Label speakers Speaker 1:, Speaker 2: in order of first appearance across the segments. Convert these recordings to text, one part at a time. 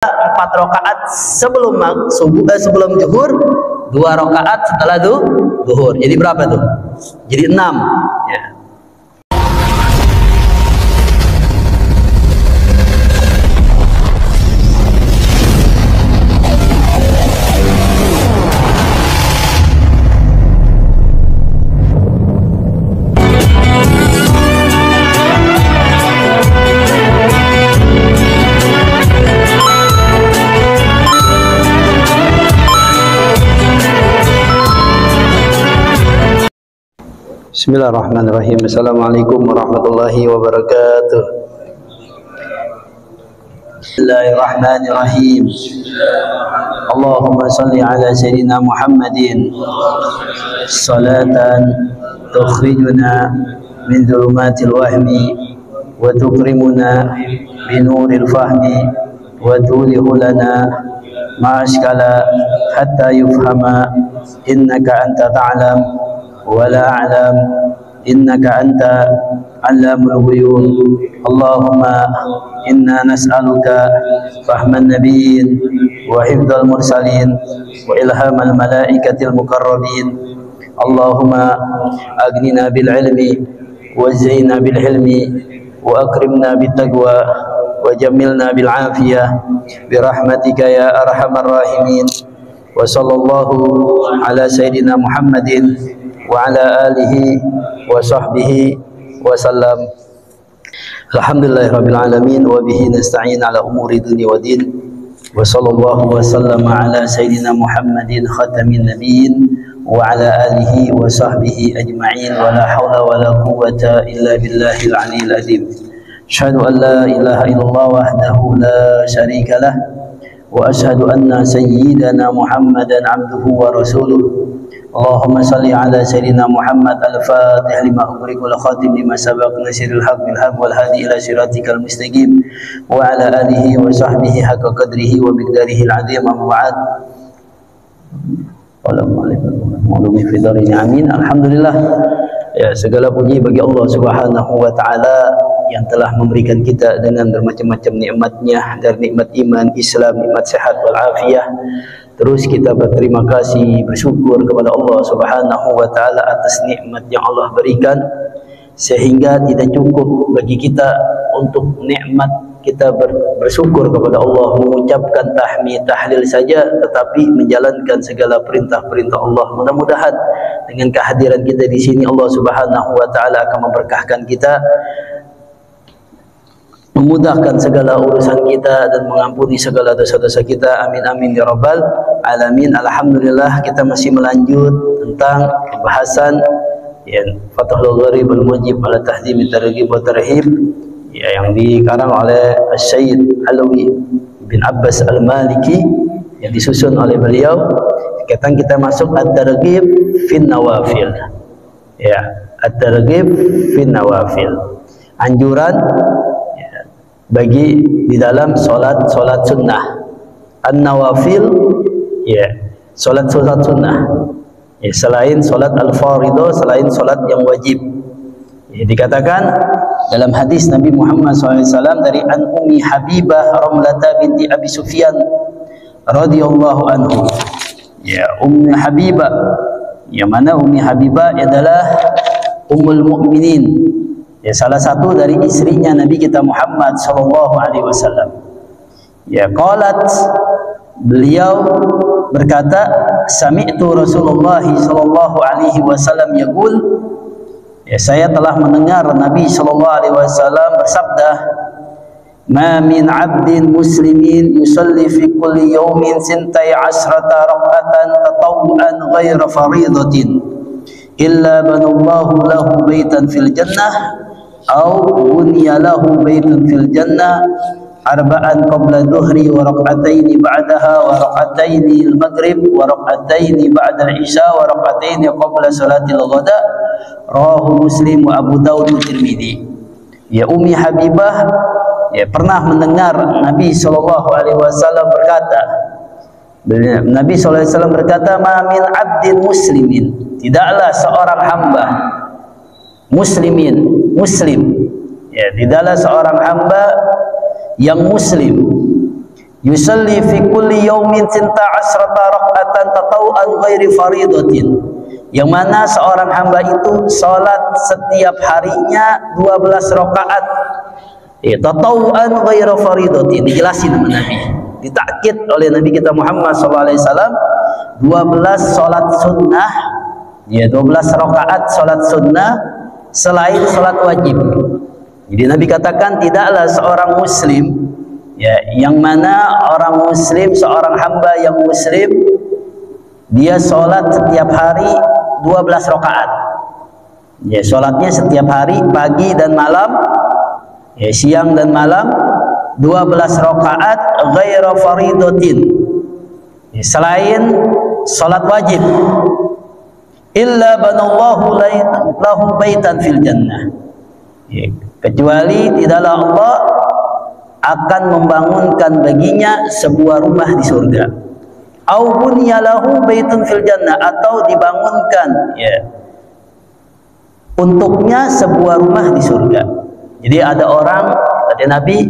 Speaker 1: 4 rakaat sebelum subuh, sebelum zuhur, 2 rakaat setelah zuhur. Jadi berapa tuh? Jadi 6 ya. Bismillahirrahmanirrahim. Assalamualaikum warahmatullahi wabarakatuh. Bismillahirrahmanirrahim. Allahumma salli ala sayyidina Muhammadin salatan tukhrijuna min dhulumatil wahmi wa tukrimuna binuril fahmi wa tulihu lana ma'ashkala hatta yufhama innaka anta ta'lam ولا أعلم إنك أنت علام الغيوب. اللهم إنا نسألك فهم النبيين وحفظ المرسلين وإلهام الملائكة المقربين. اللهم أغننا بالعلم وزينا بالحلم وأكرمنا بالتقوى وجملنا بالعافية برحمتك يا أرحم الراحمين. وصلى الله على سيدنا محمد وعلى آله وصحبه وسلم. Alhamdulillahirabbil alamin wa bihi nasta'in ala umuri dunya waddin. Wa sallallahu wa sallama ala sayyidina Muhammadin khatamin nabiyyin wa ala alihi wa sahbihi ajma'in wa la hawla wa la quwwata illa billahil aliyyil azim. Asyhadu an la ilaha illallah wahdahu la syarika lah wa asyhadu anna sayyidana Muhammadan abduhu wa rasuluh. Allahumma salli ala sayyidina Muhammad al-fatih lima ughriq wal khatim lima sabaq nasiril haq bil haq wal hadi ila siratikal mustaqim wa ala alihi wa sahbihi haqqa qadrihi wa miqdarihi al-azim. Amma ba'd. Amin. Alhamdulillah. Ya, segala puji bagi Allah Subhanahu wa taala yang telah memberikan kita dengan bermacam-macam nikmatnya, dari nikmat iman, Islam, nikmat sehat wal afiyah. Terus kita berterima kasih, bersyukur kepada Allah Subhanahu wa taala atas nikmat yang Allah berikan, sehingga tidak cukup bagi kita untuk nikmat kita bersyukur kepada Allah, mengucapkan tahmid tahlil saja, tetapi menjalankan segala perintah-perintah Allah. Mudah-mudahan dengan kehadiran kita di sini Allah Subhanahu wa taala akan memberkahkan kita, memudahkan segala urusan kita dan mengampuni segala dosa-dosa kita. Amin amin ya rabbal alamin. Alhamdulillah, kita masih melanjut tentang pembahasan Fathul Gharib al-Mujib ala Tahdhim at-Targhib wa Tarhib yang dikarang oleh Syekh Alawi bin Abbas al-Maliki, yang disusun oleh beliau. Sekarang kita masuk at-Targhib fin Nawafil. Ya, at-Targhib fin Nawafil. Anjuran bagi di dalam solat sunnah, an-nawafil, ya, solat sunnah, ya, selain solat al-fardhu, selain solat yang wajib. Ya, dikatakan dalam hadis Nabi Muhammad SAW dari an Ummi Habibah Ramlata binti Abi Sufyan radhiyallahu anhu. Ya, Ummi Habibah, yang mana Ummi Habibah adalah Ummul Mukminin, ya, salah satu dari istrinya Nabi kita Muhammad sallallahu alaihi wasallam. Ya, qalat, beliau berkata, sami'tu Rasulullah sallallahu alaihi wasallam yaqul, ya, saya telah mendengar Nabi sallallahu alaihi wasallam bersabda, ma min 'abdin muslimin yusalli fi kulli yawmin 12 rak'atan tatawwu'an ghaira fariidatin illa banallahu lahu baitan fil jannah aw bunya lahu baitun fil jannah arba'an qabla dhuhri wa rak'ataini ba'daha wa rak'ataini al-maghrib wa rak'ataini ba'da al-isya wa rak'ataini qabla salatil ghada. Rawahu Muslim wa Abu Daud wa Tirmidzi. Ya, Ummi Habibah, ya, pernah mendengar Nabi sallallahu alaihi wasallam berkata, Nabi sallallahu alaihi wasallam berkata, ma min 'abdin muslimin, tidaklah seorang hamba muslimin, muslim, ya, tidaklah seorang hamba yang muslim yusalli fi kulli yawmin 12 raka'atan tatawuan ghairi faridatin, yang mana seorang hamba itu salat setiap harinya 12 rakaat tatawuan ghairi faridatin. Dijelasin sama Nabi, ditakkid oleh Nabi kita Muhammad SAW, 12 salat sunnah, 12 rakaat salat sunnah selain salat wajib. Jadi Nabi katakan tidaklah seorang muslim, yang mana orang muslim, seorang hamba yang muslim, dia sholat setiap hari 12 rakaat. Sholatnya setiap hari, pagi dan malam, siang dan malam, 12 rakaat ghaira faridatin, selain sholat wajib. Illa banallahu lahu baitan fil jannah, kecuali tidaklah Allah akan membangunkan baginya sebuah rumah di surga. Au bunyalahu baitun fil jannah, atau dibangunkan untuknya sebuah rumah di surga. Jadi ada orang, kata Nabi,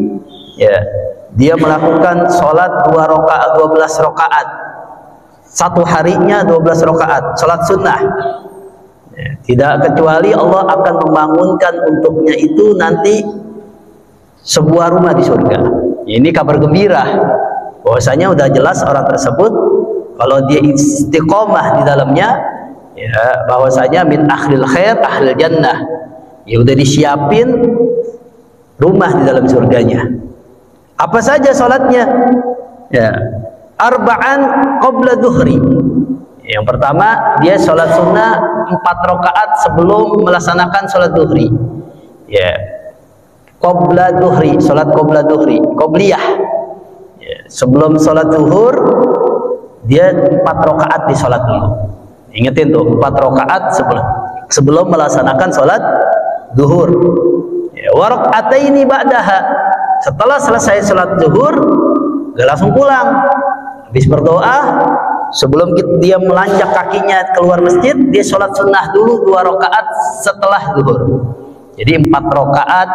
Speaker 1: dia melakukan sholat 12 rakaat satu harinya, 12 rakaat sholat sunnah, tidak kecuali Allah akan membangunkan untuknya itu nanti sebuah rumah di surga. Ini kabar gembira, bahwasanya udah jelas orang tersebut kalau dia istiqomah di dalamnya, bahwasanya min akhlil khair ahlil jannah, udah disiapin rumah di dalam surganya. Apa saja sholatnya? Arba'an qabla duhri. Yang pertama, dia sholat sunnah 4 rakaat sebelum melaksanakan sholat duhri. Qabla duhri, sholat qabla duhri, qabliyah. Sebelum sholat zuhur, dia 4 rakaat di sholat dulu. Ingetin tuh, 4 rakaat sebelum melaksanakan sholat zuhur. Wa raka'ataini ba'daha, setelah selesai sholat zuhur, gak langsung pulang. Habis berdoa, sebelum dia melanjak kakinya keluar masjid, dia sholat sunnah dulu 2 rakaat setelah zuhur. Jadi 4 rakaat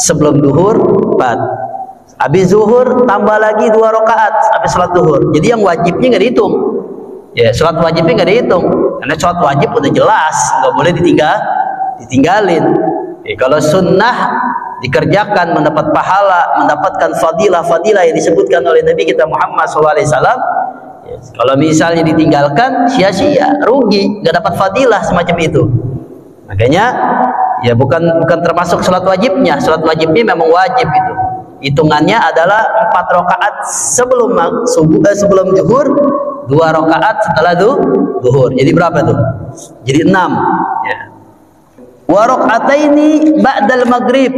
Speaker 1: sebelum zuhur, 4. Habis zuhur tambah lagi 2 rakaat habis sholat zuhur. Jadi yang wajibnya nggak dihitung. Sholat wajibnya nggak dihitung, karena sholat wajib udah jelas nggak boleh ditinggalin. Kalau sunnah dikerjakan mendapat pahala, mendapatkan fadilah yang disebutkan oleh Nabi kita Muhammad SAW. Kalau misalnya ditinggalkan, sia-sia, rugi, nggak dapat fadilah semacam itu. Makanya bukan termasuk sholat wajibnya. Sholat wajibnya memang wajib itu. Hitungannya adalah 4 rakaat sebelum zuhur, 2 rakaat setelah zuhur. Jadi berapa tuh? Jadi 6. Wa raka'ataini ba'dal maghrib,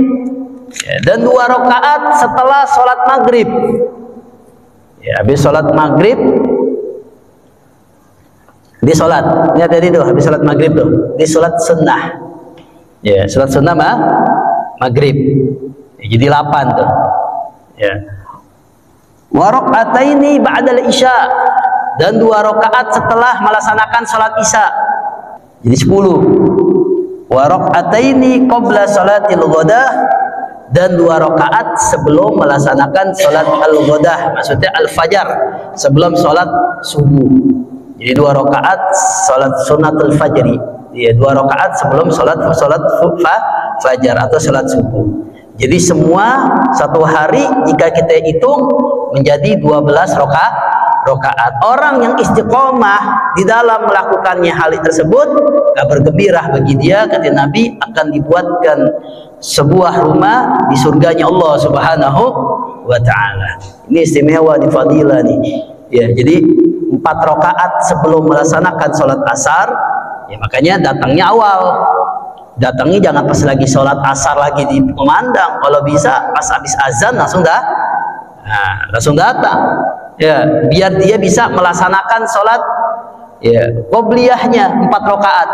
Speaker 1: dan 2 rakaat setelah sholat maghrib. Habis sholat maghrib di sholat, ini tadi tuh habis sholat maghrib tuh di sholat sunnah. Sholat sunnah maghrib. Jadi 8 tuh. Wa raka'ataini ba'dal isya, dan 2 rakaat setelah melaksanakan sholat isya. Jadi 10. Wa raka'ataini qabla sholatil ghadah, dan 2 rakaat sebelum melaksanakan sholat al-ghadah, maksudnya al-fajar, sebelum sholat subuh. Jadi 2 rakaat sholat sunnatul fajri, 2 rakaat sebelum sholat fajar atau sholat subuh. Jadi semua satu hari jika kita hitung menjadi 12 rakaat. Orang yang istiqomah di dalam melakukannya hal tersebut, kabar gembira bagi dia, kata Nabi, akan dibuatkan sebuah rumah di surganya Allah Subhanahu wa ta'ala. Ini istimewa di fadilah nih. Jadi 4 rakaat sebelum melaksanakan sholat asar, makanya datangnya awal. Datangnya jangan pas lagi sholat asar lagi di pemandang. Kalau bisa pas habis azan langsung datang. Biar dia bisa melaksanakan sholat qobliyahnya 4 rakaat.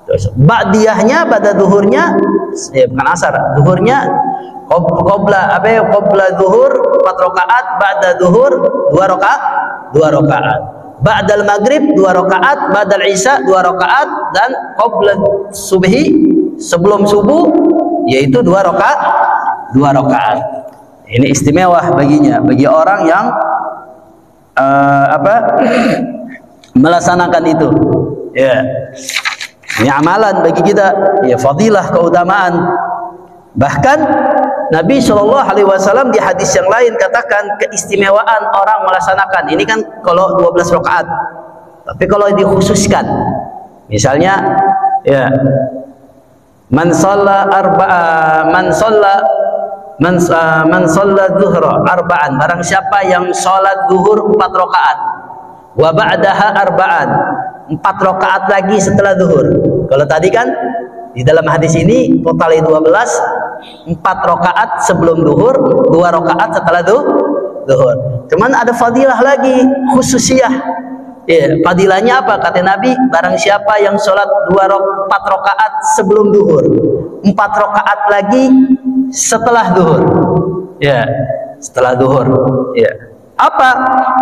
Speaker 1: Terus ba'diyahnya pada zuhurnya, bukan asar, zuhurnya qabla zuhur 4 rakaat, ba'da zuhur 2 rakaat. Ba'dal maghrib 2 rakaat, ba'dal isya 2 rakaat, dan qabla subhi sebelum subuh yaitu 2 rakaat. Ini istimewa baginya, bagi orang yang melaksanakan itu. Ya, ini amalan bagi kita. Ya, fadilah, keutamaan. Bahkan Nabi Shallallahu Alaihi Wasallam di hadis yang lain katakan keistimewaan orang melaksanakan. Ini kan kalau 12 rakaat. Tapi kalau dikhususkan, misalnya, ya, man shalla zuhra arba'an, barang siapa yang sholat zuhur 4 rakaat, wa ba'daha arba'an, 4 rakaat lagi setelah zuhur. Kalau tadi kan di dalam hadis ini total 12, 4 rakaat sebelum zuhur, 2 rakaat setelah zuhur. Cuman ada fadilah lagi, khususiyah. Ya, fadilahnya apa? Kata Nabi, barang siapa yang sholat 4 rakaat sebelum zuhur, 4 rakaat lagi setelah zuhur. Ya, setelah zuhur. Ya. Apa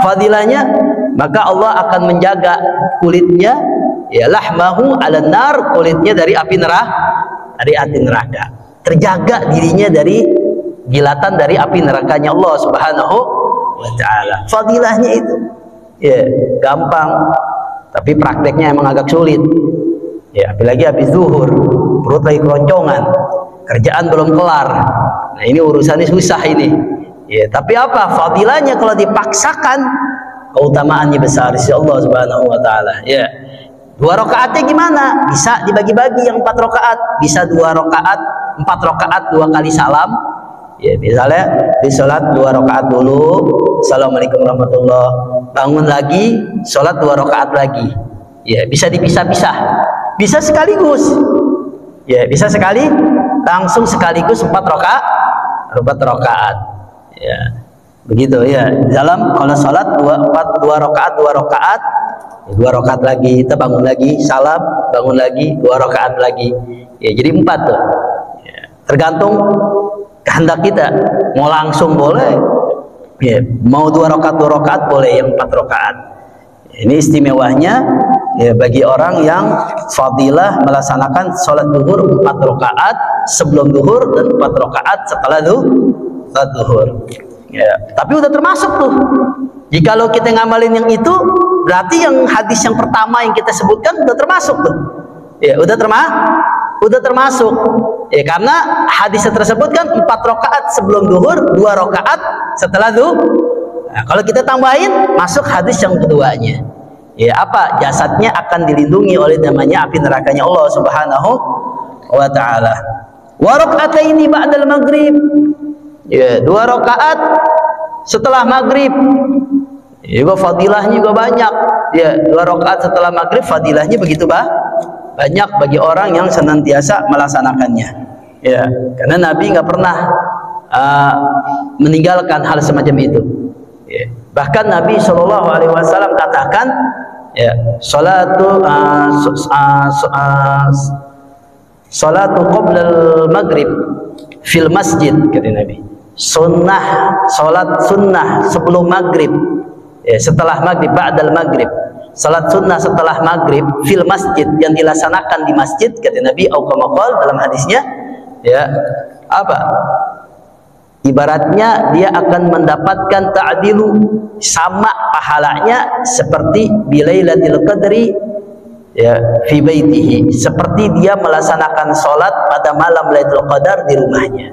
Speaker 1: fadilahnya? Maka Allah akan menjaga kulitnya, ya, lahmahu 'alan nar, kulitnya dari api neraka. Terjaga dirinya dari gilatan dari api nerakanya Allah Subhanahu wa taala. Fadilahnya itu. Ya, gampang, tapi prakteknya emang agak sulit. Ya, apalagi habis zuhur, perut lagi keroncongan, kerjaan belum kelar. Nah, ini urusannya susah ini. Ya, tapi apa? Fadilahnya kalau dipaksakan, keutamaannya besar di Allah Subhanahu wa taala. Ya. 2 rakaatnya gimana? Bisa dibagi-bagi yang 4 rakaat, bisa 2 rakaat, 4 rakaat 2 kali salam. Ya, misalnya di sholat 2 rakaat dulu, assalamualaikum warahmatullah, bangun lagi, sholat 2 rakaat lagi. Ya, bisa dipisah-pisah, bisa sekaligus. Ya, bisa langsung sekaligus 4 rakaat. Ya, begitu ya. Dalam kalau sholat 2 rakaat, 2 rakaat lagi, kita bangun lagi, salam, bangun lagi, 2 rakaat lagi. Ya, jadi 4 tuh. Ya, tergantung kehendak kita, mau langsung boleh, ya, mau 2 rakaat boleh, yang 4 rakaat. Ini istimewanya, ya, bagi orang yang fadilah melaksanakan sholat zuhur 4 rakaat sebelum zuhur dan 4 rakaat setelah zuhur. Ya, tapi udah termasuk tuh. Jikalau kita ngamalin yang itu, berarti yang hadis yang pertama yang kita sebutkan udah termasuk tuh. Ya, udah termasuk. Ya, karena hadis tersebut kan 4 rakaat sebelum zuhur, 2 rakaat setelah zuhur. Nah, kalau kita tambahin, masuk hadis yang keduanya. Ya, apa? Jasadnya akan dilindungi oleh namanya api nerakanya Allah Subhanahu wa taala. Wa raka'ataini ba'dal maghrib. Ya, 2 rakaat setelah maghrib. Juga fadilahnya juga banyak. Ya, 2 rakaat setelah maghrib fadilahnya begitu banyak bagi orang yang senantiasa melaksanakannya. Ya, karena Nabi nggak pernah meninggalkan hal semacam itu. Ya. Bahkan Nabi Shallallahu Alaihi Wasallam katakan, ya, salatu qoblal maghrib fil masjid, kata Nabi. Salat sunnah sebelum maghrib, ya, setelah maghrib, ba'dal maghrib. Salat sunnah setelah maghrib fil masjid, yang dilaksanakan di masjid, kata Nabi dalam hadisnya, ya, apa? Ibaratnya dia akan mendapatkan ta'dilu, sama pahalanya seperti bilailatil qadri, ya, fi baitihi, seperti dia melaksanakan sholat pada malam Lailatul Qadar di rumahnya.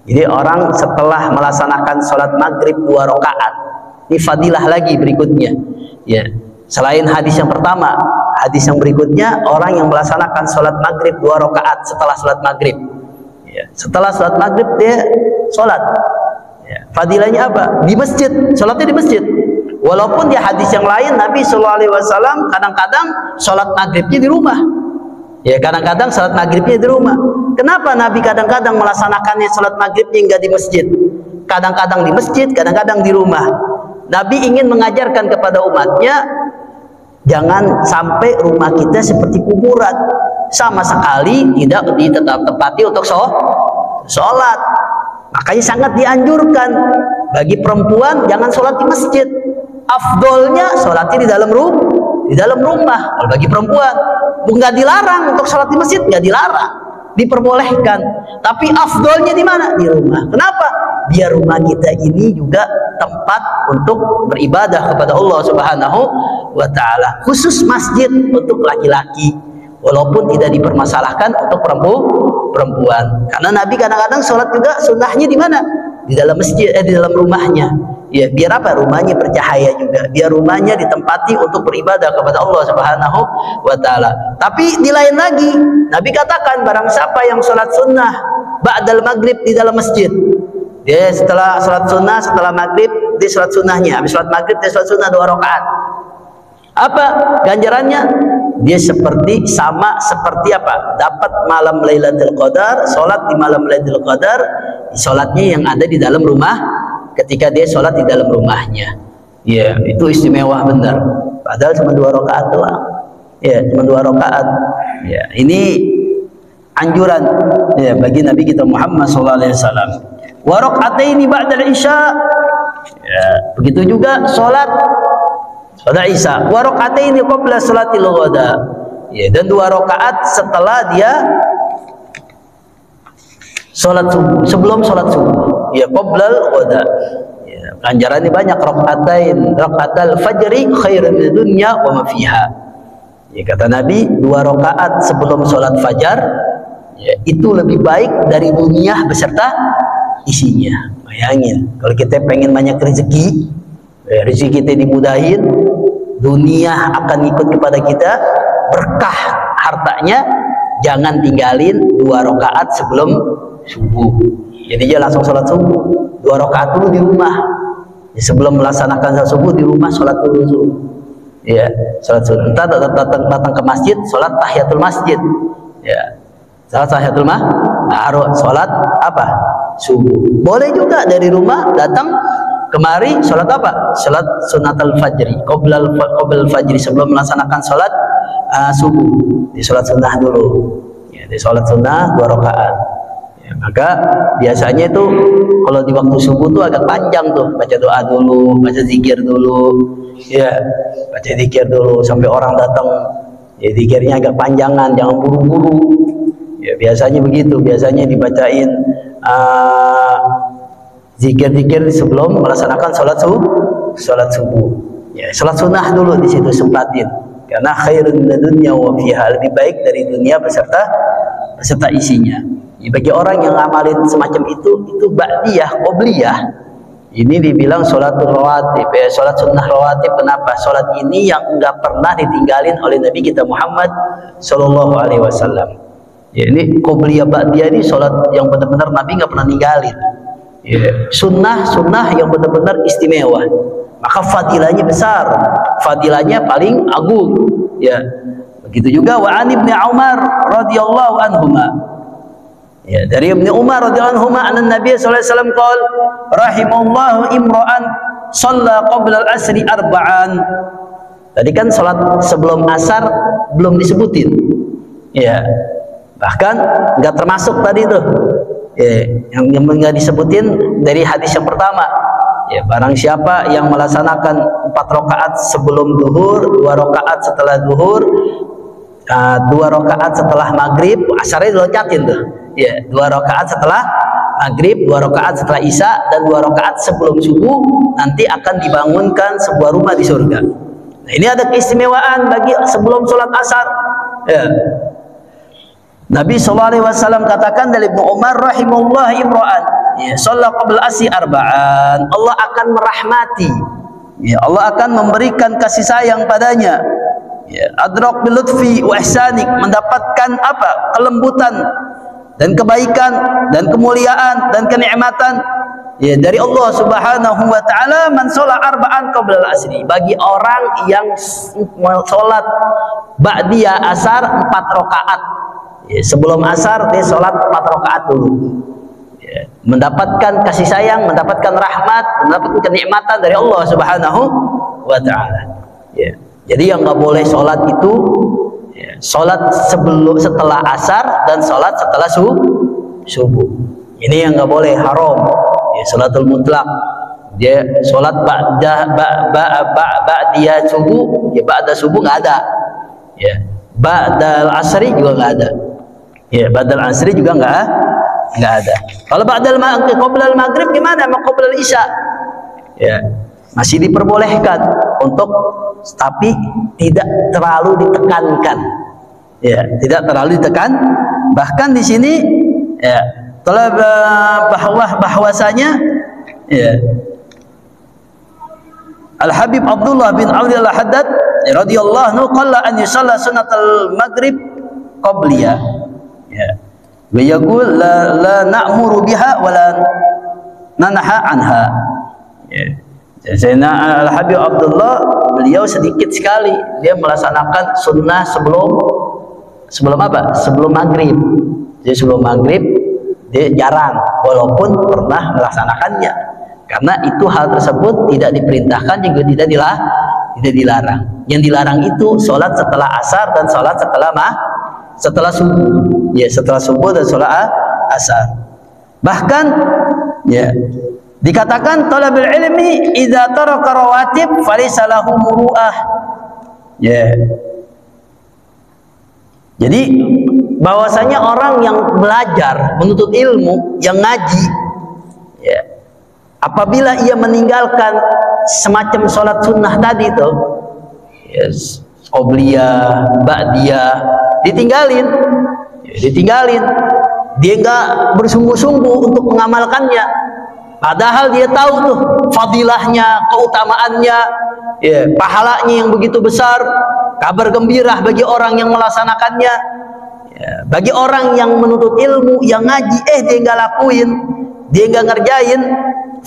Speaker 1: Jadi orang setelah melaksanakan sholat maghrib 2 rakaat, ini fadilah lagi berikutnya. Ya, selain hadis yang pertama, hadis yang berikutnya, orang yang melaksanakan sholat maghrib 2 rakaat setelah sholat maghrib. Ya, setelah sholat maghrib dia sholat. Ya, fadilahnya apa? Di masjid, sholatnya di masjid. Walaupun di hadis yang lain Nabi Shallallahu Alaihi Wasallam kadang-kadang sholat maghribnya di rumah. Ya, kadang-kadang sholat maghribnya di rumah. Kenapa Nabi kadang-kadang melaksanakannya sholat maghribnya enggak di masjid? Kadang-kadang di masjid, kadang-kadang di rumah. Nabi ingin mengajarkan kepada umatnya, jangan sampai rumah kita seperti kuburan, sama sekali tidak ditempati untuk sholat. Makanya sangat dianjurkan bagi perempuan jangan sholat di masjid. Afdolnya sholatnya di dalam rumah. Kalau bagi perempuan, nggak dilarang untuk sholat di masjid, nggak dilarang. diperbolehkan. Tapi afdolnya di mana? Di rumah. Kenapa? Biar rumah kita ini juga tempat untuk beribadah kepada Allah Subhanahu wa taala. Khusus masjid untuk laki-laki, walaupun tidak dipermasalahkan untuk perempuan. Karena Nabi kadang-kadang sholat juga sunnahnya di mana? Di dalam masjid, di dalam rumahnya. Ya, biar apa? Rumahnya bercahaya juga. Biar rumahnya ditempati untuk beribadah kepada Allah Subhanahu wa taala. Tapi di lain lagi, Nabi katakan barang siapa yang sholat sunnah ba'dal maghrib di dalam masjid, dia setelah sholat sunnah, setelah maghrib dia sholat sunnahnya, habis sholat maghrib dia sholat sunnah 2 rakaat. Apa ganjarannya? Dia sama seperti apa? Dapat malam Lailatul Qadar, sholat di malam Lailatul Qadar, sholatnya yang ada di dalam rumah, ketika dia sholat di dalam rumahnya. Ya, itu istimewa benar. Padahal cuma 2 rakaat doang. Ya, cuma 2 rakaat. Ya, ini anjuran ya bagi Nabi kita Muhammad SAW. Wa raka'ataini ba'dal isya. Ya, begitu juga sholat Isya. Wa raka'ataini qabla salatil ghada. Ya, dan 2 rakaat setelah dia sholat subuh, sebelum sholat subuh. Ya, qoblal ghada. Ya, ganjarannya banyak. Raka'atal fajri khairun minad dunya wa ma fiha. Ya, kata Nabi, 2 rakaat sebelum sholat fajar, ya, itu lebih baik dari dunia beserta isinya. Bayangin, kalau kita pengen banyak rezeki, ya, rezeki kita dimudahin, dunia akan ikut kepada kita, berkah hartanya, jangan tinggalin 2 rakaat sebelum subuh. Jadi dia langsung sholat subuh 2 rakaat dulu di rumah. Ya, sebelum melaksanakan sholat subuh di rumah sholat dulu subuh. Ya, sholat subuh. Entah datang ke masjid, sholat tahiyatul masjid. Ya, sholat tahiyatul baru sholat apa? Subuh. Boleh juga dari rumah datang kemari sholat apa? Sholat sunatul fajri, qoblal fajri, sebelum melaksanakan sholat subuh. Di sholat sunnah dulu. Ya, di sholat sunnah 2 rakaat. Ya, maka biasanya itu kalau di waktu subuh tuh agak panjang tuh, baca doa dulu, baca zikir dulu, ya, baca zikir dulu sampai orang datang. Ya, zikirnya agak panjangan, jangan buru-buru. Ya, biasanya begitu, biasanya dibacain zikir-zikir sebelum melaksanakan sholat subuh. Ya, sholat sunnah dulu di situ sempatin, karena khairun minad dunya wa fiha, lebih baik dari dunia beserta isinya. Ya, bagi orang yang ngamalin semacam itu ba'diyah, qobliyah. Ini dibilang sholatul rawatib, ya, sholat sunnah rawatib. Kenapa? Sholat ini yang enggak pernah ditinggalin oleh Nabi kita Muhammad Sallallahu Alaihi Wasallam. Ya, ini qobliyah ba'diyah, ini sholat yang benar-benar Nabi enggak pernah ninggalin. Ya, sunnah yang benar-benar istimewa. Maka fadilahnya besar, fadilahnya paling agung. Ya, begitu juga wa an Ibnu Umar radhiyallahu anhuma. Ya, dari Ibnu Umar radhiyallahu anhu, anna Nabi sallallahu alaihi wasallam qaal rahimallahu imra'an shalla qabla al-asri arba'an. Tadi kan salat sebelum asar belum disebutin. Ya. Bahkan enggak termasuk tadi tuh. Ya, yang enggak disebutin dari hadis yang pertama. Ya, barang siapa yang melaksanakan 4 rakaat sebelum zuhur, 2 rakaat setelah zuhur, 2 rakaat setelah maghrib, asarnya dilocatin tuh. Ya, 2 rakaat setelah maghrib, 2 rakaat setelah isya, dan 2 rakaat sebelum subuh, nanti akan dibangunkan sebuah rumah di surga. Nah, ini ada keistimewaan bagi sebelum sholat asar. Ya. Nabi SAW katakan dari Ibnu Umar rahimahullah imra'an, ya, shalla qabla asyi arba'an. Allah akan merahmati, ya, Allah akan memberikan kasih sayang padanya. Ya, adrak bil lutfi wa ihsanik, mendapatkan apa? Kelembutan dan kebaikan dan kemuliaan dan kenikmatan, ya, dari Allah Subhanahu wa taala. Man sholat arba'an qabla al-asri, bagi orang yang sholat ba'diyah asar 4 rakaat. Ya, sebelum asar dia sholat 4 rakaat dulu. Ya, mendapatkan kasih sayang, mendapatkan rahmat, mendapatkan kenikmatan dari Allah Subhanahu wa taala. Ya. Jadi yang nggak boleh sholat itu, ya, sholat setelah asar dan sholat setelah subuh. Ini yang nggak boleh, haram. Ya, sholatul mutlak. Dia sholat ba'diyah subuh, ya ba'da subuh nggak ada. Ya, ba'dal asri juga nggak ada. Ya, ba'dal asri juga enggak ada. Kalau ba'dal maghrib, qoblal maghrib gimana? Ma qoblal isya. Ya, masih diperbolehkan untuk, tapi tidak terlalu ditekankan. Ya, tidak terlalu ditekan. Bahkan di sini ya, telah bahwasanya ya, Al-Habib Abdullah bin Audi Al-Haddad radhiyallahu anhu qalla an yusalla sunnatal maghrib qabliya. Ya. Wa yaqul la na'muru biha wa la nanha anha. Ya. Sayyidina Al-Habib Abdullah, beliau sedikit sekali dia melaksanakan sunnah sebelum apa? Sebelum maghrib. Jadi sebelum maghrib dia jarang, walaupun pernah melaksanakannya, karena itu hal tersebut tidak diperintahkan juga tidak dilarang. Yang dilarang itu sholat setelah asar dan sholat setelah subuh. Ya, setelah subuh dan sholat asar. Bahkan ya, dikatakan talabul ilmi idza taraka rawatib falaysa lahu muru'ah. Ya. Jadi bahwasanya orang yang belajar, menuntut ilmu, yang ngaji, ya, apabila ia meninggalkan semacam sholat sunnah tadi itu, yes, qobliyah, ba'diyah, ditinggalin, dia enggak bersungguh-sungguh untuk mengamalkannya, padahal dia tahu tuh fadilahnya, keutamaannya, ya, pahalanya yang begitu besar, kabar gembira bagi orang yang melaksanakannya, ya, bagi orang yang menuntut ilmu, yang ngaji, dia enggak lakuin, dia enggak ngerjain,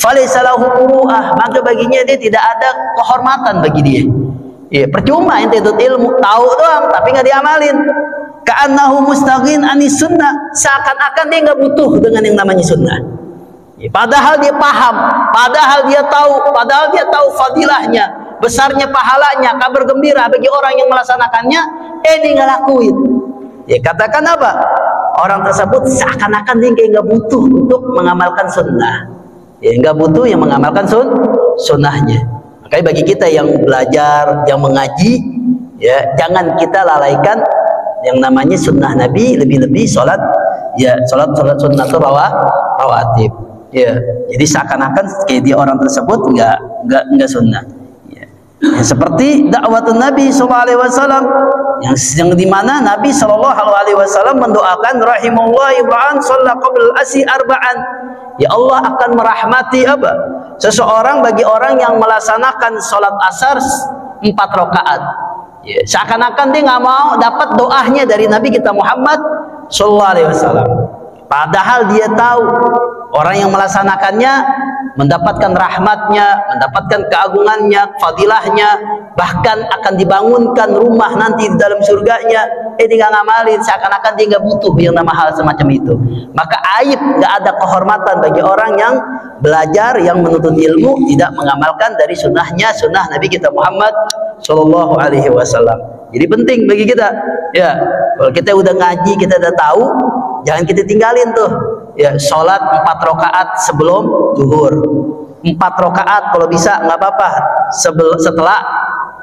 Speaker 1: falaysa lahu muru'ah, maka baginya dia tidak ada kehormatan bagi dia. Ya, percuma ente tuntut ilmu, tahu doang tapi nggak diamalin. Ka'annahu mustaghin anis sunnah, seakan-akan dia nggak butuh dengan yang namanya sunnah. Ya, padahal dia paham, padahal dia tahu fadilahnya, besarnya pahalanya, kabar gembira bagi orang yang melaksanakannya, dia nggak lakuin. Ya, katakan apa? Orang tersebut seakan-akan dia nggak butuh untuk mengamalkan sunnah. Ya, nggak butuh yang mengamalkan sunnahnya. Makanya bagi kita yang belajar, yang mengaji, ya, jangan kita lalaikan yang namanya sunnah Nabi, lebih-lebih sholat, ya, sholat sunnatul rawatib. Ya, jadi seakan-akan kayak dia orang tersebut enggak sunnah. Ya. Ya, seperti dakwatun Nabi SAW, yang dimana Nabi SAW mendoakan rahimahullah Ibrahim sholat qabl asi arba'an. Ya Allah akan merahmati apa? Seseorang bagi orang yang melaksanakan sholat asar 4 rakaat. Ya, seakan-akan dia nggak mau dapat doanya dari Nabi kita Muhammad SAW. Padahal dia tahu orang yang melaksanakannya mendapatkan rahmatnya, mendapatkan keagungannya, fadilahnya, bahkan akan dibangunkan rumah nanti di dalam surganya. Dia nggak ngamalin, seakan-akan dia nggak butuh yang nama hal semacam itu. Maka aib, nggak ada kehormatan bagi orang yang belajar, yang menuntut ilmu, tidak mengamalkan dari sunnahnya, sunnah Nabi kita Muhammad Shallallahu Alaihi Wasallam. Jadi penting bagi kita, ya, kalau kita udah ngaji, kita udah tahu, jangan kita tinggalin tuh, ya, sholat 4 rakaat sebelum zuhur, 4 rakaat kalau bisa nggak apa-apa setelah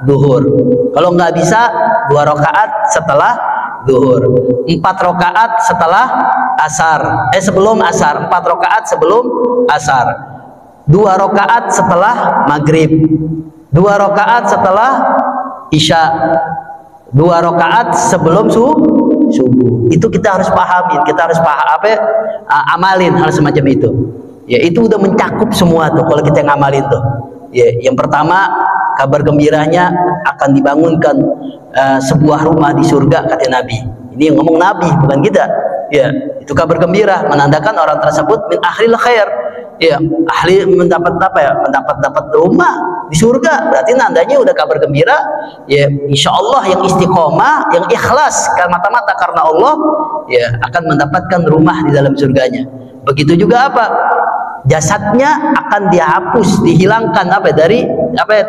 Speaker 1: zuhur, kalau nggak bisa 2 rakaat setelah zuhur, 4 rakaat setelah asar, sebelum asar, 4 rakaat sebelum asar, 2 rakaat setelah maghrib, 2 rakaat setelah isya, 2 rakaat sebelum subuh. Itu kita harus pahamin, kita harus amalin hal semacam itu. Ya, itu udah mencakup semua tuh kalau kita ngamalin tuh. Ya, yang pertama, kabar gembiranya akan dibangunkan sebuah rumah di surga, kata Nabi. Ini yang ngomong Nabi, bukan kita. Ya, itu kabar gembira menandakan orang tersebut min ahlil khair. Ya, ahli mendapat apa ya? Mendapat rumah di surga. Berarti nandanya udah kabar gembira. Ya, insya Allah yang istiqomah, yang ikhlas mata-mata karena Allah, ya, akan mendapatkan rumah di dalam surganya. Begitu juga apa? Jasadnya akan dihapus, dihilangkan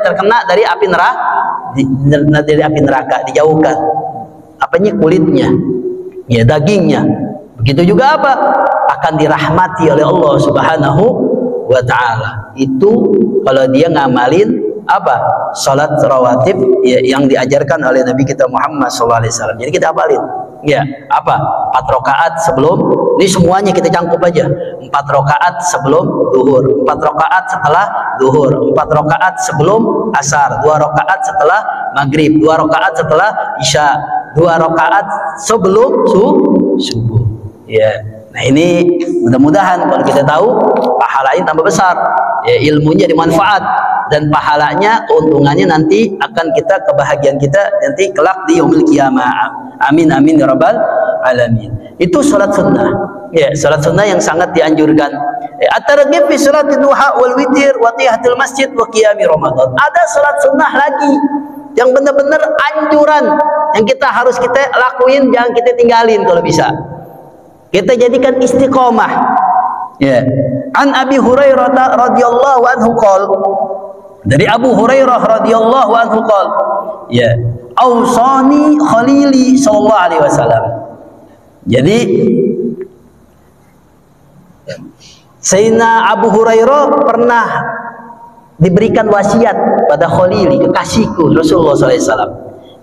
Speaker 1: terkena dari api neraka, dijauhkan. Apanya? Kulitnya, ya, dagingnya. Begitu juga apa? Akan dirahmati oleh Allah Subhanahu wa Ta'ala. Itu kalau dia ngamalin apa? Salat rawatib, ya, yang diajarkan oleh Nabi kita Muhammad SAW. Jadi kita apalin, Ya, apa? 4 rakaat sebelum, ini semuanya kita cangkup aja. 4 rakaat sebelum duhur, 4 rakaat setelah duhur, 4 rakaat sebelum asar, 2 rakaat setelah maghrib, 2 rakaat setelah isya, 2 rakaat sebelum subuh. Ya. Nah, ini mudah-mudahan kalau kita tahu pahalanya tambah besar. Ya, ilmunya dimanfaat dan pahalanya, keuntungannya nanti akan kita, kebahagiaan kita nanti kelak di yaumil qiyamah. Amin amin ya rabbal alamin. Itu salat sunnah. Ya, salat sunnah yang sangat dianjurkan. At-targhib fi salat duha wal witir wa tahiyatul masjid wa qiyami ramadan. Ada salat sunnah lagi yang benar-benar anjuran yang harus kita lakuin, jangan kita tinggalin kalau bisa. Kita jadikan istiqomah. Ya. An Abi Hurairah radhiyallahu anhu qol, dari Abu Hurairah radhiyallahu anhu qol, ya, ausani khalili sallallahu alaihi wasallam. Jadi Sayyidina Abu Hurairah pernah diberikan wasiat pada khalili, kekasihku Rasulullah sallallahu alaihi wasallam,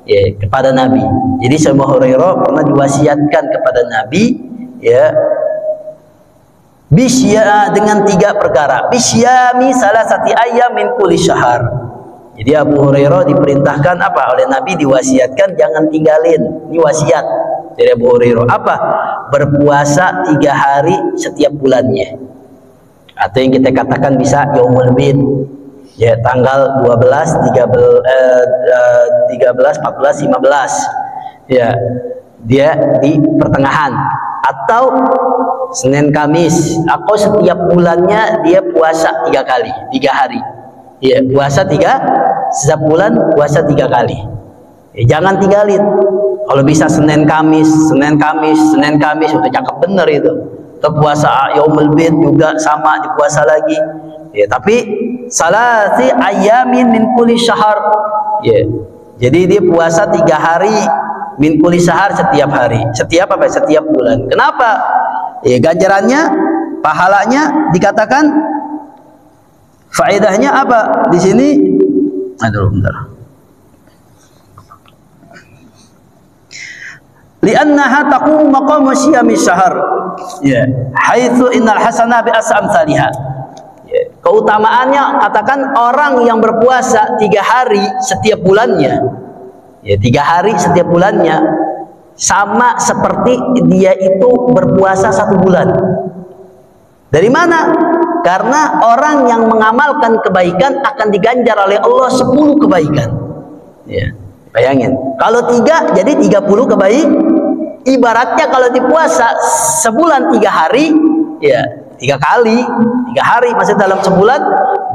Speaker 1: ya, kepada Nabi. Jadi Sayyidina Abu Hurairah pernah diwasiatkan kepada Nabi, ya, bisya, dengan 3 perkara. Bisyami salasati ayyam min kulli syahr. Jadi Abu Hurairah diperintahkan apa? Oleh Nabi diwasiatkan jangan tinggalin. Ini wasiat dari Abu Hurairah. Apa? Berpuasa 3 hari setiap bulannya. Atau yang kita katakan bisa yaumul bid. Ya, tanggal 12, 13, 14, 15. Ya. Dia di pertengahan, atau Senin Kamis, atau setiap bulannya dia puasa 3 kali, 3 hari. Ya, puasa 3, setiap bulan puasa 3 kali. Ya, jangan tinggalin. Kalau bisa Senin Kamis, Senin Kamis, Senin Kamis, udah cakep bener itu. Atau puasa yaumul bid juga sama, dipuasa lagi. Ya, tapi salasi ayyamin min kulli syahr. Ya. Jadi dia puasa 3 hari min kulli syahr, setiap hari, setiap apa? Setiap bulan. Kenapa? Ya, ganjarannya, pahalanya dikatakan, faedahnya apa? Di sini, aduh bentar. Li'annaha taqumu maqam syiyami syahr. Ya, haitsu innal hasana bi as'am salihah. Ya, keutamaannya katakan orang yang berpuasa 3 hari setiap bulannya. Ya, 3 hari setiap bulannya sama seperti dia itu berpuasa 1 bulan. Dari mana? Karena orang yang mengamalkan kebaikan akan diganjar oleh Allah 10 kebaikan. Ya, bayangin. Kalau 3 jadi 30 kebaikan. Ibaratnya kalau dipuasa sebulan 3 hari, ya 3 kali, 3 hari masih dalam sebulan,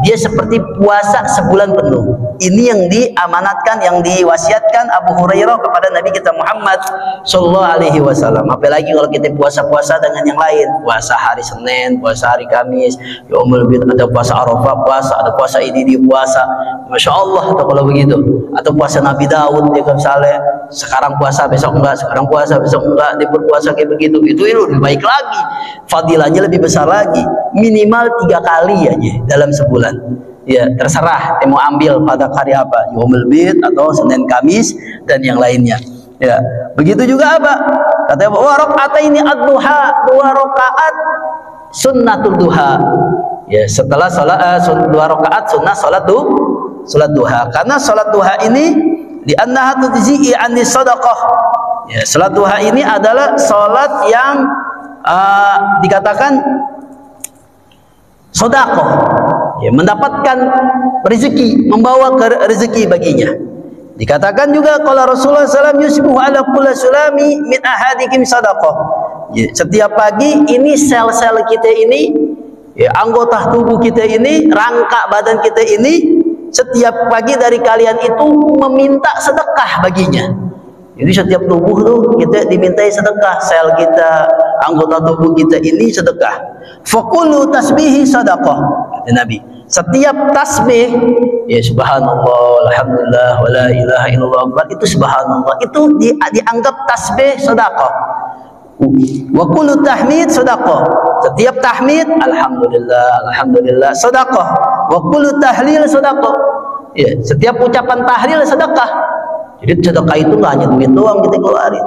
Speaker 1: dia seperti puasa sebulan penuh. Ini yang diamanatkan, yang diwasiatkan Abu Hurairah kepada Nabi kita Muhammad sallallahu alaihi wasallam. Apalagi kalau kita puasa-puasa dengan yang lain, puasa hari Senin, puasa hari Kamis, yaumul bid, ada puasa Arafah, puasa, ada puasa ini di puasa. Masya Allah, atau kalau begitu, atau puasa Nabi Daud, ya misalnya sekarang puasa besok enggak, sekarang puasa besok enggak, dia berpuasa kayak begitu, itu lebih baik lagi, fadilahnya lebih besar lagi. Minimal 3 kali aja dalam sebulan. Ya, terserah mau ambil pada hari apa, yaumul bid atau Senin Kamis dan yang lainnya. Ya, begitu juga apa? Kata wa rakaataini ad-duha, 2 rakaat sunnatul duha. Ya, setelah salat 2 rakaat sunnah salat duha. Karena salat duha ini di annaha tujzi'i anni shadaqah. Ya, salat duha ini adalah salat yang dikatakan sedekah, ya, mendapatkan rezeki, membawa ke rezeki baginya. Dikatakan juga kalau Rasulullah SAW yusbihu ala kulli sulami min ahadikum sadaqah. Ya, setiap pagi ini sel-sel kita ini, ya, anggota tubuh kita ini, rangka badan kita ini, setiap pagi dari kalian itu meminta sedekah baginya. Jadi setiap tubuh tuh kita dimintai sedekah, sel kita, anggota tubuh kita ini sedekah. Faqulu tasbihi sadaqah, kata Nabi. Setiap tasbih, ya subhanallah, alhamdulillah, wala ilaha illallah akbar, itu subhanallah, itu dianggap tasbih sedekah. Wa kullu tahmid sedekah. Setiap tahmid alhamdulillah, alhamdulillah sedekah. Wa kullu tahlil sedekah. Ya, setiap ucapan tahlil sedekah. Jadi sedekah itu nggak hanya duit doang kita keluarin.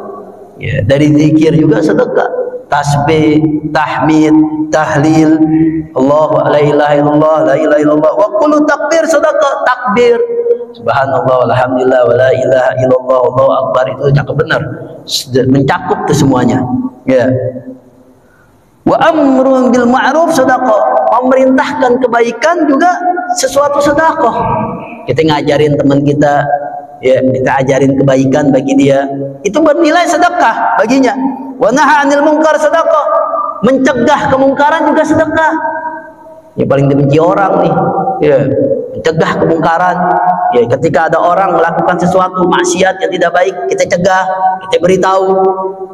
Speaker 1: Ya, dari zikir juga sedekah. Tasbih, tahmid, tahlil, Allahu la ilaha illallah, la ilaha illallah, wa kullu takbir sedekah, takbir. Subhanallah, alhamdulillah, wa la ilaha illallah, Allahu akbar, itu cakep benar. Mencakup tuh semuanya. Ya. Wa amrun bil ma'ruf sedekah. Memerintahkan kebaikan juga sesuatu sedekah. Kita ngajarin teman kita, ya, kita ajarin kebaikan bagi dia, itu bernilai sedekah baginya. Wa naha 'anil munkar sedekah. Mencegah kemungkaran juga sedekah. Ini paling dibenci orang nih. Ya, mencegah kemungkaran. Ya, ketika ada orang melakukan sesuatu maksiat yang tidak baik, kita cegah, kita beritahu,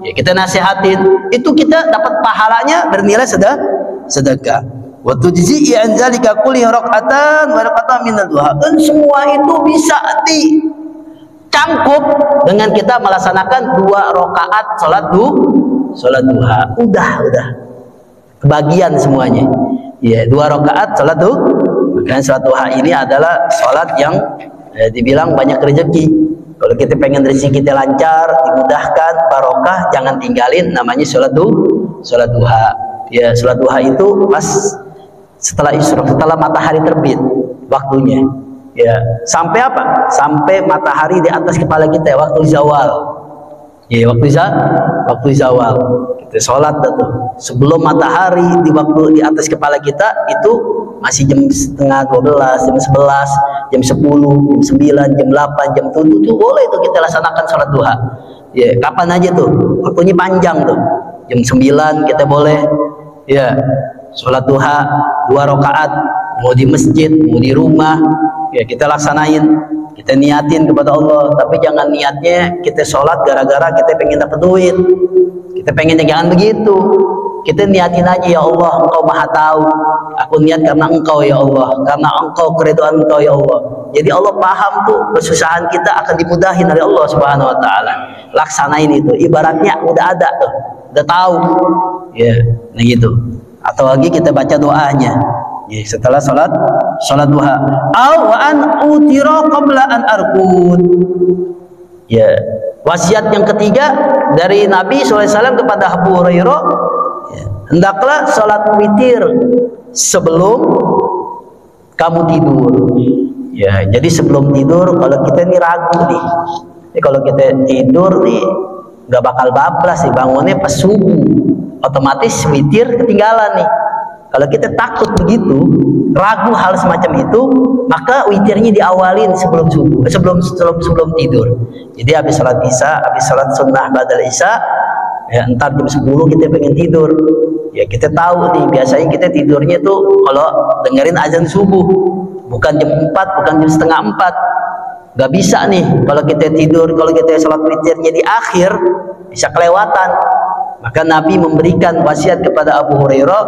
Speaker 1: ya, kita nasihatin. Itu kita dapat pahalanya bernilai sedekah. Wa tujzi'i an zalika kulli rak'atan wa rak'atan min ad-duha. Dan semua itu bisa dicangkup dengan kita melaksanakan 2 rakaat salat duha. Udah kebagian semuanya. Ya, 2 rakaat salat duha. Dan salat duha ini adalah salat yang dibilang banyak rezeki. Kalau kita pengen rezeki kita lancar, dimudahkan, barokah, jangan tinggalin namanya salat duha. Ya, salat duha itu pas setelah isyraq, setelah matahari terbit waktunya. Ya, sampai apa? Sampai matahari di atas kepala kita, waktu zawal. Ya, waktu zawal. Kita sholat tuh. Sebelum matahari di atas kepala kita itu masih jam setengah 12, jam 11, jam 10, jam 9, jam 8, jam 7 tuh boleh tuh kita laksanakan sholat duha. Ya, kapan aja tuh. Waktunya panjang tuh. Jam 9 kita boleh, ya, sholat duha 2 rakaat, mau di masjid, mau di rumah, ya, kita laksanain, kita niatin kepada Allah. Tapi jangan niatnya kita sholat gara-gara kita pengen dapat duit, kita pengennya, jangan begitu. Kita niatin aja, ya Allah, Engkau maha tahu, aku niat karena Engkau ya Allah, karena Engkau, keridhaan Engkau ya Allah. Jadi Allah paham tuh kesusahan kita akan dimudahin oleh Allah Subhanahu Wa Taala. Laksanain itu, ibaratnya udah ada tuh, udah tahu, ya, nah gitu. Atau lagi kita baca doanya, ya, setelah sholat duha. Wa an utira qabla an arqud. Ya, wasiat yang ketiga dari Nabi SAW kepada Abu Hurairah, ya, hendaklah sholat witir sebelum kamu tidur. Ya, jadi sebelum tidur, kalau kita nih ragu nih, kalau kita tidur nih nggak bakal bablas nih, bangunnya pas subuh, otomatis witir ketinggalan nih. Kalau kita takut begitu, ragu hal semacam itu, maka witirnya diawalin sebelum subuh, sebelum tidur. Jadi habis sholat isya, habis sholat sunnah badal isya, ya, entar jam 10 kita pengen tidur. Ya, kita tahu nih, biasanya kita tidurnya tuh kalau dengerin azan subuh, bukan jam 4, bukan jam setengah 4. Gak bisa nih kalau kita tidur, kalau kita sholat witirnya di akhir, bisa kelewatan. Maka Nabi memberikan wasiat kepada Abu Hurairah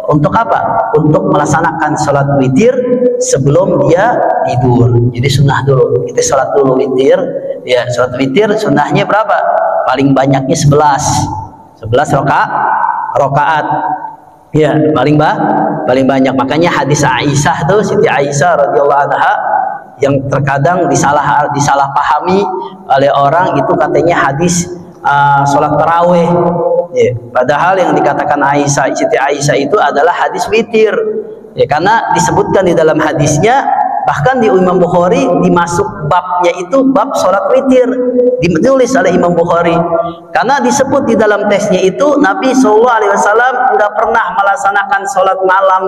Speaker 1: untuk apa? Untuk melaksanakan sholat witir sebelum dia tidur. Jadi sunnah dulu, kita sholat dulu witir. Ya, sholat witir sunnahnya berapa? Paling banyaknya 11 rakaat. Ya, paling banyak. Makanya hadis Aisyah tuh, Siti Aisyah radhiyallahu anha, yang terkadang disalahpahami oleh orang, itu katanya hadis sholat taraweh. Ya, padahal yang dikatakan Siti Aisyah itu adalah hadis witir. Ya, karena disebutkan di dalam hadisnya, bahkan di Imam Bukhari dimasuk babnya itu bab sholat witir, ditulis oleh Imam Bukhari. Karena disebut di dalam teksnya itu Nabi SAW nggak pernah melaksanakan sholat malam,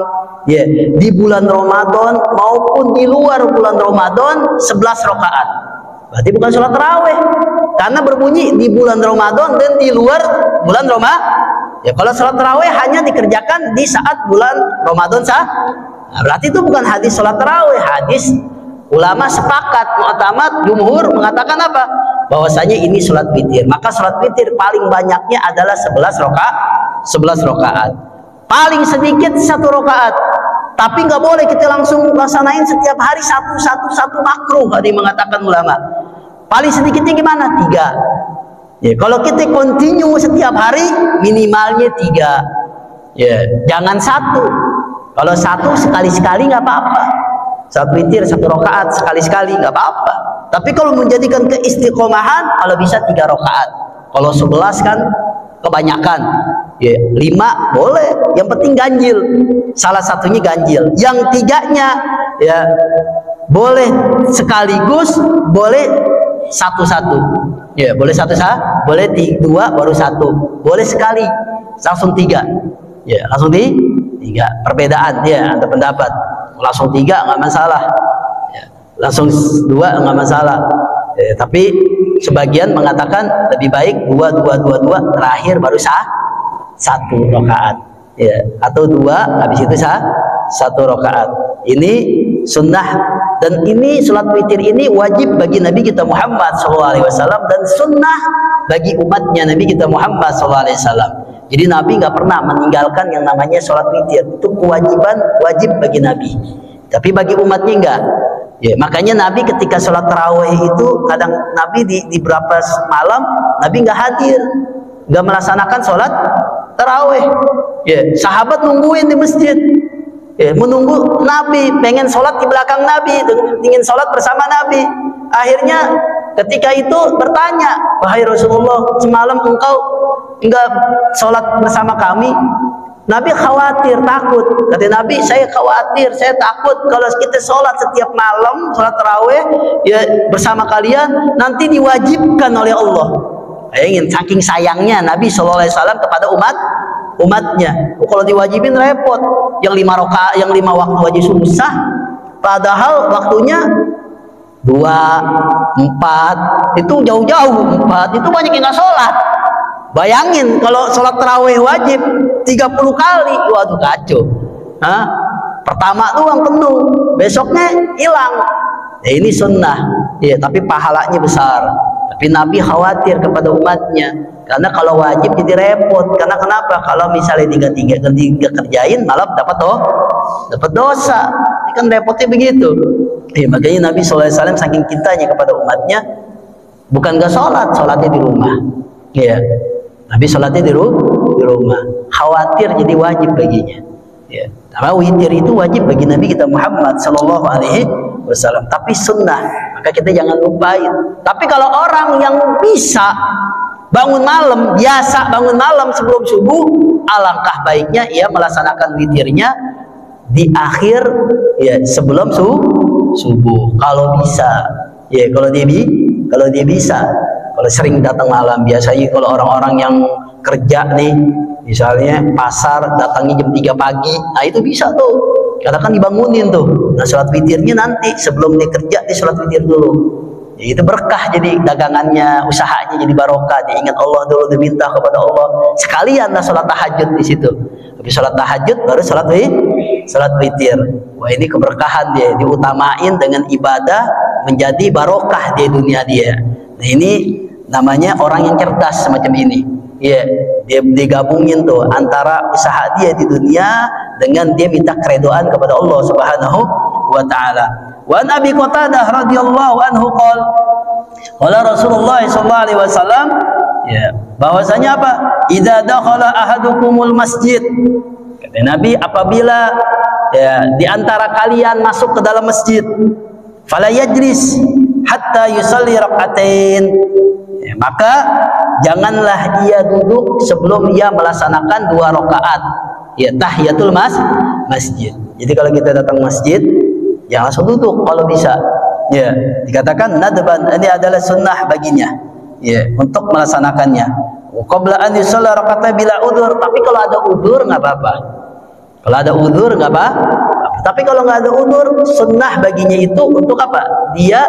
Speaker 1: ya, di bulan Ramadan maupun di luar bulan Ramadan 11 rakaat. Berarti bukan sholat taraweh, karena berbunyi di bulan Ramadan dan di luar bulan Ramadan. Ya, kalau sholat taraweh hanya dikerjakan di saat bulan Ramadan sah. Nah, berarti itu bukan hadis sholat taraweh. Hadis ulama sepakat, mu'tamad, jumhur mengatakan apa? Bahwasanya ini sholat witir. Maka sholat witir paling banyaknya adalah 11 rakaat. Paling sedikit 1 rakaat. Tapi nggak boleh kita langsung laksanain setiap hari satu makruh, tadi mengatakan ulama. Paling sedikitnya gimana? 3. Ya, kalau kita continue setiap hari minimalnya 3. Ya, jangan 1. Kalau 1 sekali-sekali nggak apa-apa. Saat witir 1 rakaat sekali-sekali nggak apa-apa. Tapi kalau menjadikan keistiqomahan, kalau bisa 3 rakaat. Kalau 11 kan kebanyakan. Ya, 5 boleh, yang penting ganjil. Salah satunya ganjil. Yang 3-nya ya boleh sekaligus, boleh satu-satu. Ya, boleh satu-satu, boleh 2 baru 1. Boleh sekali langsung 3. Ya, langsung 3. Perbedaan ya, ada pendapat. Langsung 3 nggak masalah. Ya, langsung 2 nggak masalah. Ya, tapi sebagian mengatakan lebih baik 2 terakhir baru 1 rakaat. Ya, atau 2 habis itu 1 rakaat. Ini sunnah, dan ini sholat witir ini wajib bagi Nabi kita Muhammad SAW dan sunnah bagi umatnya Nabi kita Muhammad SAW. Jadi Nabi nggak pernah meninggalkan yang namanya sholat witir. Itu kewajiban wajib bagi Nabi. Tapi bagi umatnya enggak. Ya, makanya Nabi ketika sholat tarawih itu kadang Nabi di berapa malam Nabi nggak hadir, nggak melaksanakan sholat tarawih. Ya, sahabat nungguin di masjid. Ya, menunggu Nabi, pengen sholat di belakang Nabi, ingin sholat bersama Nabi. Akhirnya ketika itu bertanya, wahai Rasulullah, semalam engkau enggak sholat bersama kami? Nabi khawatir, takut. Kata Nabi, saya khawatir, saya takut kalau kita sholat setiap malam, sholat tarawih ya bersama kalian, nanti diwajibkan oleh Allah. Bayangin, saking sayangnya Nabi SAW kepada umatnya. Kalau diwajibin repot. Yang 5 rakaat, yang 5 waktu aja susah. Padahal waktunya 2, 4 itu jauh-jauh. 4 itu banyak yang nggak sholat. Bayangin kalau sholat tarawih wajib 30 kali, waduh kacau. Hah? Pertama doang penuh, besoknya hilang. Ya, ini sunnah. Ya, tapi pahalanya besar. Tapi Nabi khawatir kepada umatnya, karena kalau wajib jadi repot. Karena kenapa? Kalau misalnya tiga kerjain malah dapat dosa. Ini kan repotnya begitu. Ya, makanya Nabi SAW saking cintanya kepada umatnya, bukan gak sholat, sholatnya di rumah. Ya, Nabi sholatnya di rumah. Khawatir jadi wajib baginya. Ya, karena witir itu wajib bagi Nabi kita Muhammad SAW. Tapi sunnah, maka kita jangan lupain. Tapi kalau orang yang bisa bangun malam, biasa bangun malam sebelum subuh, alangkah baiknya ia melaksanakan witirnya di akhir ya sebelum subuh. Kalau bisa, ya kalau dia bisa. Kalau sering datang malam, biasanya kalau orang-orang yang kerja nih, misalnya pasar datangnya jam 3 pagi, nah itu bisa tuh. Karena kan dibangunin tuh. Nah, sholat witirnya nanti sebelum dia kerja, dia sholat witir dulu. Ya, itu berkah, jadi dagangannya, usahanya jadi barokah. Dia ingat Allah dulu, dia minta kepada Allah. Sekalian lah sholat tahajud di situ. Tapi sholat tahajud baru sholat witir. Wah, ini keberkahan dia. Diutamain dengan ibadah menjadi barokah di dunia dia. Nah, ini namanya orang yang cerdas semacam ini. Ya, dia digabungin tuh antara usaha dia di dunia dengan dia minta keredoan kepada Allah Subhanahu wa taala. Wa Nabi Qatadah radhiyallahu anhu qala Rasulullah sallallahu alaihi wasallam, ya, bahwasanya apa? Idza dakhala ahadukumul masjid. Kata Nabi, apabila ya di antara kalian masuk ke dalam masjid, fala yajlis hatta yusalli rak'atain. Ya, maka janganlah ia duduk sebelum ia melaksanakan 2 rakaat. Ya, tahiyatul masjid. Jadi kalau kita datang masjid, jangan langsung duduk kalau bisa. Ya, dikatakan nadban, ini adalah sunnah baginya. Ya, untuk melaksanakannya. Qabla an yusalla rak'ata bila udzur. Tapi kalau ada udzur nggak apa-apa. Kalau ada udzur nggak apa-apa. Tapi kalau nggak ada udzur, sunnah baginya itu untuk apa? Dia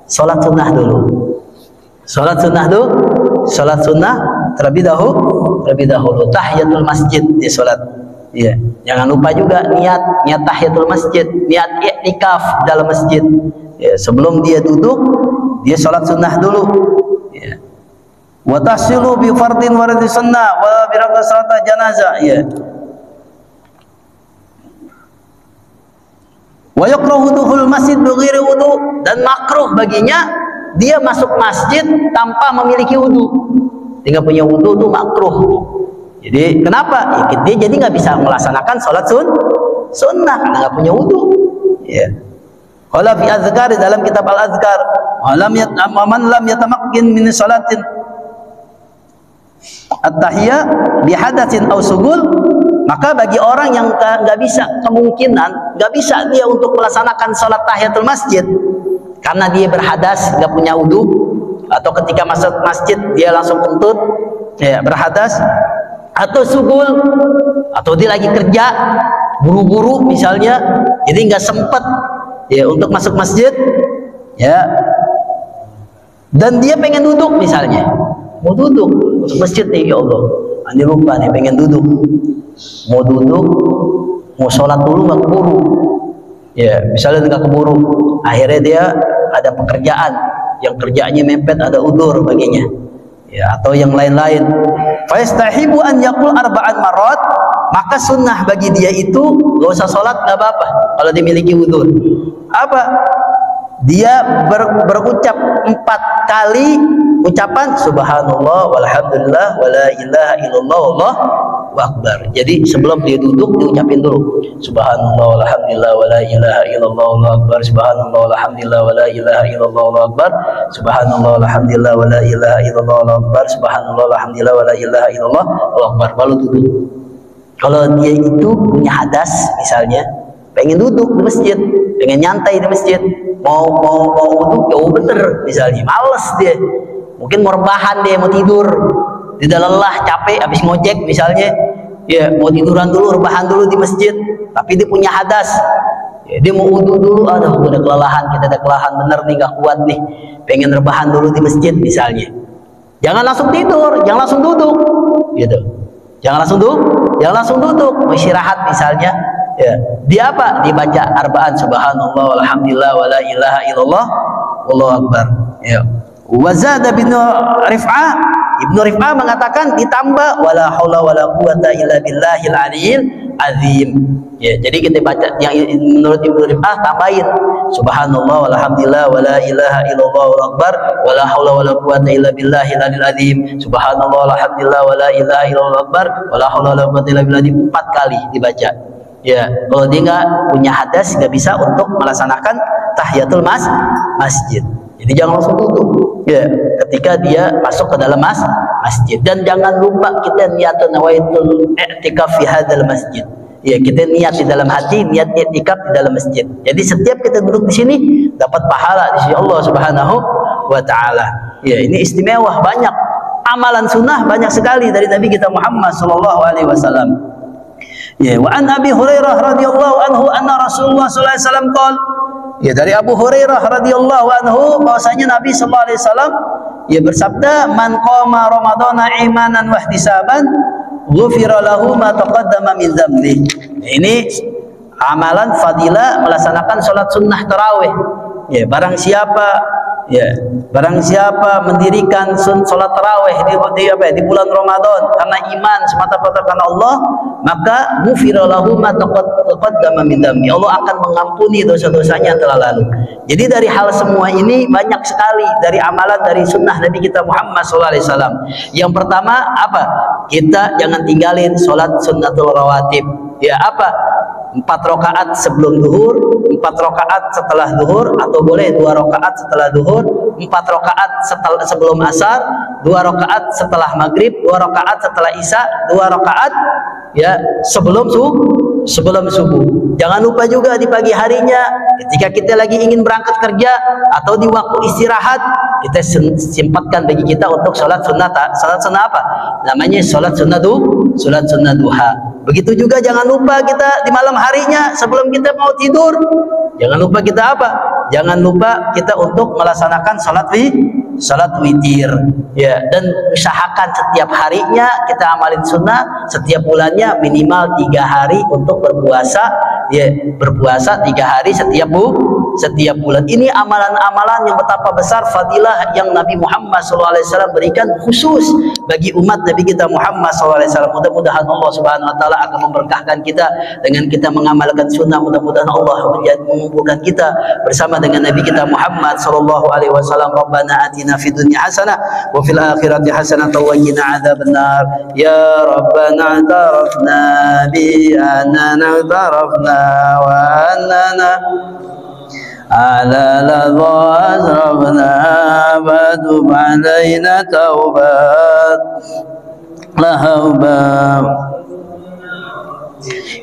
Speaker 1: sholat sunnah dulu. Sholat sunnah terlebih dahulu tahiyatul masjid di sholat. Ya, jangan lupa juga niat tahiyatul masjid, niat i'tikaf dalam masjid. Ya, sebelum dia duduk, dia sholat sunnah dulu. Ya. Wa tahsilu bi fardin waradi sunnah wa bi salat janazah. Ya. Wa yakrahu dukhul masjid bi ghairi wudu, dan makruh baginya dia masuk masjid tanpa memiliki wudu. Tinggal punya wudu itu makruh. Jadi kenapa? Ya, dia jadi nggak bisa melaksanakan sholat sunnah karena nggak punya wudu. Ya. Qala fi azkar, dalam kitab al-azkar, man lam yatamakkin min sholatin at-tahiyya bi hadatsin aw sugul, maka bagi orang yang nggak bisa, kemungkinan nggak bisa dia untuk melaksanakan salat tahiyatul masjid karena dia berhadas, nggak punya wudu, atau ketika masuk masjid dia langsung kentut, ya berhadas, atau sugul, atau dia lagi kerja buru-buru misalnya, jadi nggak sempat ya untuk masuk masjid, ya, dan dia pengen duduk misalnya, mau duduk masuk masjid nih, ya Allah, ini lupa nih pengen duduk, mau duduk, mau sholat dulu nggak keburu, ya misalnya nggak keburu, akhirnya dia ada pekerjaan, yang kerjaannya mepet, ada udur baginya, ya, atau yang lain-lain. Fayastahibu an yaqul arba'an marot, maka sunnah bagi dia itu gak usah sholat, nggak apa-apa kalau dimiliki udur. Apa? Dia berucap 4 kali ucapan subhanallah walhamdulillah wala ilaha illallah wallahu akbar. Jadi sebelum dia duduk diucapin dulu subhanallah walhamdulillah wala ilaha illallah wallahu akbar, subhanallah walhamdulillah wala ilaha illallah wallahu akbar, subhanallah walhamdulillah wala ilaha illallah wallahu akbar, subhanallah walhamdulillah wala ilaha illallah wallahu akbar, baru duduk. Kalau dia itu punya hadas misalnya, pengen duduk di masjid, pengen nyantai di masjid, mau duduk jauh bener misalnya, males dia, mungkin mau rebahan, dia mau tidur, tidak lelah, capek, habis ngojek misalnya, ya mau tiduran dulu, rebahan dulu di masjid, tapi dia punya hadas, ya, dia mau wudu dulu, aduh udah kelelahan, kita ada kelelahan bener nih, gak kuat nih, pengen rebahan dulu di masjid misalnya, jangan langsung tidur, jangan langsung duduk, gitu, jangan langsung duduk, mau istirahat misalnya, ya, dia apa? Dibaca arba'an subhanallah walhamdulillah wala ilaha illallah wallahu akbar, ya. Wazada bin Rif'ah, Ibnu Rif'ah mengatakan ditambah wala haula wala quwata illa billahil aliyil azim, ya, jadi kita baca yang menurut Ibnu Rif'ah, tambahin subhanallah walhamdulillah wala ilaha illallah wallahu akbar wala haula wala quwata illa billahil aliyil azim, subhanallah walhamdulillah wala ilaha illallah akbar wala haula wala quwata illa billah, 4 kali dibaca. Ya, kalau dia nggak punya hadas, nggak bisa untuk melaksanakan tahiyatul masjid. Jadi jangan langsung duduk. Ya, ketika dia masuk ke dalam masjid, dan jangan lupa kita niat nawaitul i'tikaf fi hadzal masjid. Ya, kita niat di dalam hati, niat i'tikaf di dalam masjid. Jadi setiap kita duduk di sini dapat pahala di sisi Allah Subhanahu wa taala. Ya, ini istimewa, banyak amalan sunnah, banyak sekali dari Nabi kita Muhammad sallallahu alaihi wasallam. Ya, wa an Abi Hurairah radhiyallahu anhu anna Rasulullah sallallahu alaihi wasallam qala, ya, dari Abu Hurairah radhiyallahu anhu bahwasanya Nabi sallallahu alaihi wasallam ya bersabda, man qama ramadhana imanan wa ihtisaban ghufira lahu ma taqaddama min dzambi. Ini amalan fadilah melaksanakan salat sunnah tarawih. Ya, barang siapa mendirikan salat tarawih di bulan Ramadan karena iman semata-mata karena Allah, maka ghufira lahu ma taqaddama min dzambi, Allah akan mengampuni dosa-dosanya yang telah lalu. Jadi dari hal semua ini banyak sekali dari amalan dari sunnah Nabi kita Muhammad SAW. Yang pertama apa? Kita jangan tinggalin sholat sunnatul rawatib. Ya, apa? 4 rakaat sebelum duhur, 4 rakaat setelah duhur, atau boleh 2 rakaat setelah duhur, 4 rakaat sebelum asar, 2 rakaat setelah maghrib, 2 rakaat setelah isya, 2 rakaat ya sebelum subuh. Jangan lupa juga di pagi harinya ketika kita lagi ingin berangkat kerja atau di waktu istirahat, kita sempatkan bagi kita untuk sholat sunnah apa? Namanya sholat sunnah duha. Begitu juga jangan lupa kita di malam harinya sebelum kita mau tidur, jangan lupa kita apa? Jangan lupa kita untuk melaksanakan salat witir, ya, dan usahakan setiap harinya kita amalin sunnah, setiap bulannya minimal 3 hari untuk berpuasa, ya, berpuasa 3 hari setiap bulan. Ini amalan-amalan yang betapa besar fadilah yang Nabi Muhammad SAW berikan khusus bagi umat Nabi kita Muhammad SAW. Mudah-mudahan Allah Subhanahu Wa Taala akan memberkahkan kita dengan kita mengamalkan sunnah. Mudah-mudahan Allah mengumpulkan kita bersama dengan Nabi kita Muhammad SAW. Rabbana atina fid dunya hasanah wa fil akhirati hasanah wa qina adzabannar. Ya Rabbana tarafna bi annana tarafna wa annana على لظى أسرفنا فتب علينا توبات lahaba.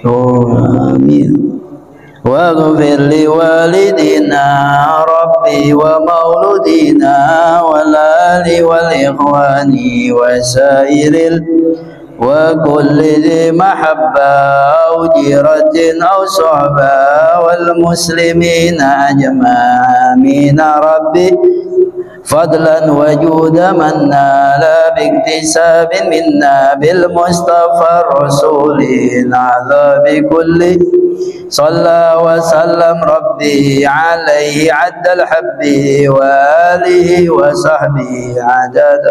Speaker 1: Amin. Waghfir li walidina rabbi wa mauludina wal ali wal ikhwani wa sairil wa kulli dhi mahabba aw jiratin aw suhba wal muslimina ajma'in rabbi fadlan wa juda man nala biktisabin minna bil mustafa rasulin azabi kulli صلى وسلم ربي عليه عد الحب وآله وصحبه عدد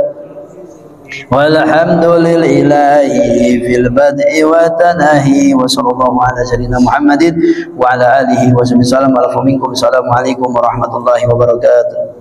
Speaker 1: والحمد لله في البدء والتناهي وصلى الله على سيدنا محمد وعلى آله وصحبه وسلم. السلام عليكم ورحمة الله وبركاته.